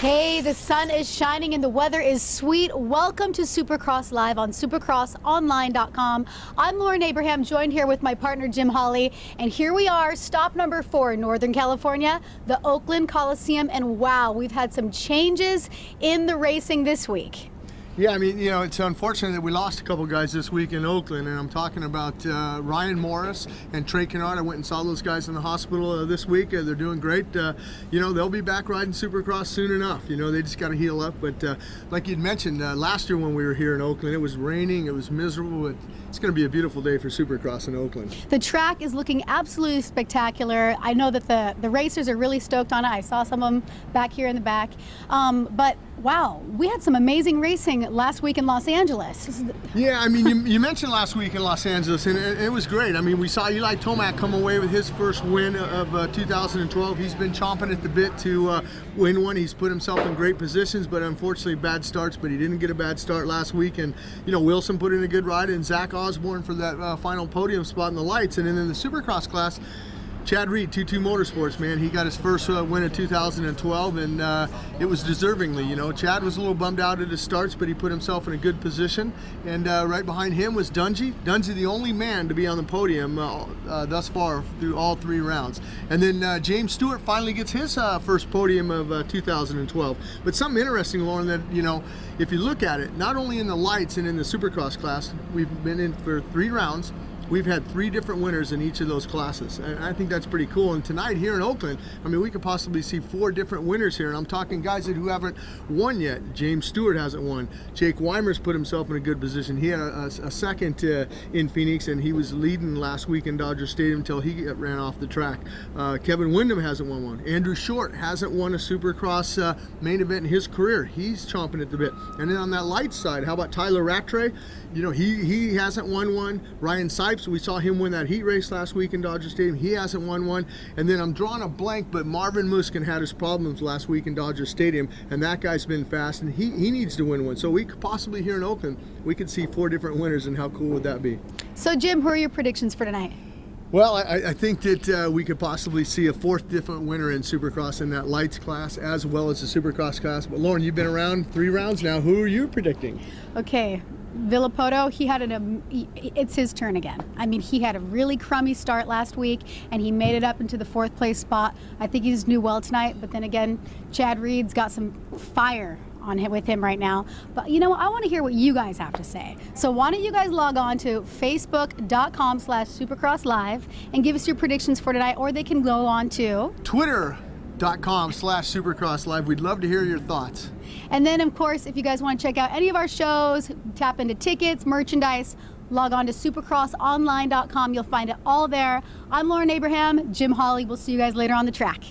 Hey, the sun is shining and the weather is sweet. Welcome to Supercross Live on supercrossonline.com. I'm Lauren Abraham, joined here with my partner Jim Hawley, and here we are, stop number 4 in Northern California, the Oakland Coliseum, and wow, we've had some changes in the racing this week. Yeah, I mean, you know, it's unfortunate that we lost a couple guys this week in Oakland, and I'm talking about Ryan Morris and Trey Kennard. I went and saw those guys in the hospital this week. They're doing great. You know, they'll be back riding Supercross soon enough. You know, they just got to heal up. But like you'd mentioned, last year when we were here in Oakland, it was raining, it was miserable, but it's going to be a beautiful day for Supercross in Oakland. The track is looking absolutely spectacular. I know that the racers are really stoked on it. I saw some of them back here in the back. But wow, we had some amazing racing last week in Los Angeles. Yeah, I mean, you mentioned last week in Los Angeles, and it was great. I mean, we saw Eli Tomac come away with his first win of 2012. He's been chomping at the bit to win one. He's put himself in great positions, but unfortunately bad starts, but he didn't get a bad start last week. And, you know, Wilson put in a good ride, and Zach Osborne for that final podium spot in the lights. And then in the Supercross class, Chad Reed, 22 Motorsports, man, he got his first win of 2012, and it was deservingly. You know, Chad was a little bummed out at his starts, but he put himself in a good position. And right behind him was Dungey. Dungey, the only man to be on the podium thus far through all 3 rounds. And then James Stewart finally gets his first podium of 2012. But something interesting, Lauren, that, you know, if you look at it, not only in the lights and in the Supercross class, we've been in for 3 rounds. We've had 3 different winners in each of those classes, and I think that's pretty cool. And tonight here in Oakland, I mean, we could possibly see 4 different winners here, and I'm talking guys who haven't won yet. James Stewart hasn't won. Jake Weimer's put himself in a good position. He had a second in Phoenix, and he was leading last week in Dodger Stadium until he ran off the track. Kevin Windham hasn't won one. Andrew Short hasn't won a Supercross main event in his career. He's chomping at the bit. And then on that light side, how about Tyler Rattray? You know, he hasn't won one. Ryan Sipes, we saw him win that heat race last week in Dodger Stadium. He hasn't won one. And then I'm drawing a blank, but Marvin Muskin had his problems last week in Dodger Stadium, and that guy's been fast, and he needs to win one. So we could possibly, here in Oakland, we could see 4 different winners, and how cool would that be? So Jim, who are your predictions for tonight? Well, I think that we could possibly see a 4th different winner in Supercross in that lights class as well as the Supercross class. But Lauren, you've been around 3 rounds now. Who are you predicting? Okay. Villapoto, it's his turn again. I mean, he had a really crummy start last week, and he made it up into the 4th place spot. I think he's doing well tonight, but then again, Chad Reed's got some fire on him with him right now. But you know what? I want to hear what you guys have to say. So why don't you guys log on to facebook.com/supercrosslive and give us your predictions for tonight, or they can go on to twitter.com/supercrosslive. We'd love to hear your thoughts. And then, of course, if you guys want to check out any of our shows, tap into tickets, merchandise, log on to supercrossonline.com. You'll find it all there. I'm Lauren Abraham. Jim Hawley. We'll see you guys later on the track.